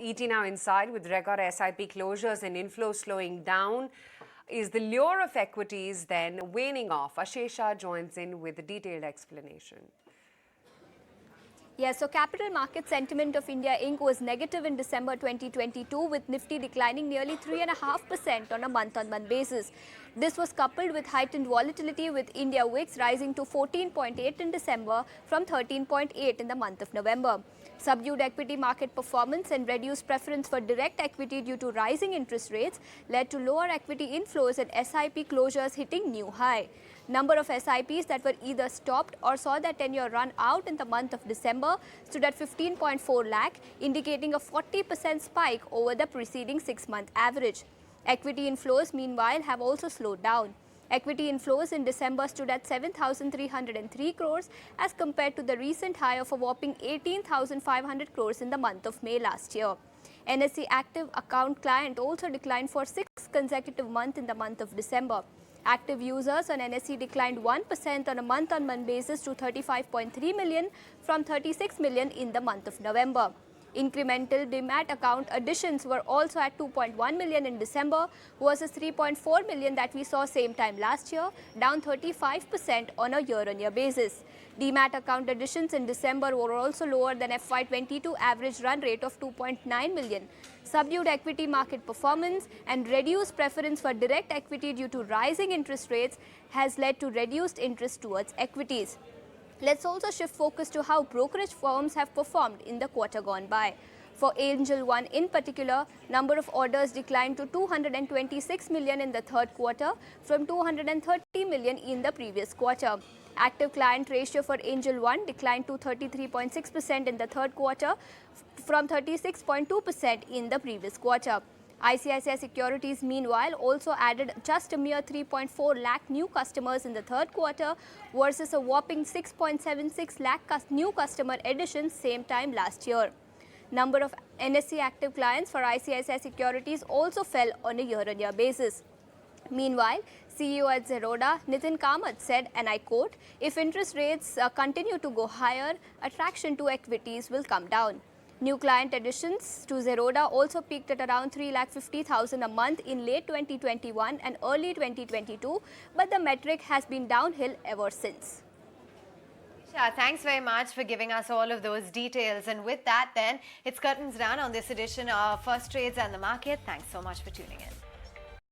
ET now inside with record SIP closures and inflows slowing down. Is the lure of equities then waning off? Ashesha joins in with a detailed explanation. Yes, so capital market sentiment of India Inc. was negative in December 2022, with Nifty declining nearly 3.5% on a month-on-month basis. This was coupled with heightened volatility, with India VIX rising to 14.8 in December from 13.8 in the month of November. Subdued equity market performance and reduced preference for direct equity due to rising interest rates led to lower equity inflows and SIP closures hitting new high. Number of SIPs that were either stopped or saw their tenure run out in the month of December stood at 15.4 lakh, indicating a 40% spike over the preceding 6-month average. Equity inflows, meanwhile, have also slowed down. Equity inflows in December stood at 7,303 crores as compared to the recent high of a whopping 18,500 crores in the month of May last year. NSE Active account client also declined for 6 consecutive months in the month of December. Active users on NSE declined 1% on a month-on-month basis to 35.3 million from 36 million in the month of November. Incremental Demat account additions were also at 2.1 million in December versus 3.4 million that we saw same time last year, down 35% on a year-on-year basis. Demat account additions in December were also lower than FY22 average run rate of 2.9 million. Subdued equity market performance and reduced preference for direct equity due to rising interest rates has led to reduced interest towards equities. Let's also shift focus to how brokerage firms have performed in the quarter gone by. For Angel One in particular, number of orders declined to 226 million in the third quarter from 230 million in the previous quarter. Active client ratio for Angel One declined to 33.6% in the third quarter from 36.2% in the previous quarter. ICICI Securities, meanwhile, also added just a mere 3.4 lakh new customers in the third quarter versus a whopping 6.76 lakh new customer additions same time last year. Number of NSE active clients for ICICI Securities also fell on a year-on-year basis. Meanwhile, CEO at Zerodha, Nitin Kamath, said, and I quote, "If interest rates continue to go higher, attraction to equities will come down." New client additions to Zerodha also peaked at around 3,50,000 a month in late 2021 and early 2022, but the metric has been downhill ever since. Thanks very much for giving us all of those details. And with that, then, it's curtains down on this edition of First Trades and the Market. Thanks so much for tuning in.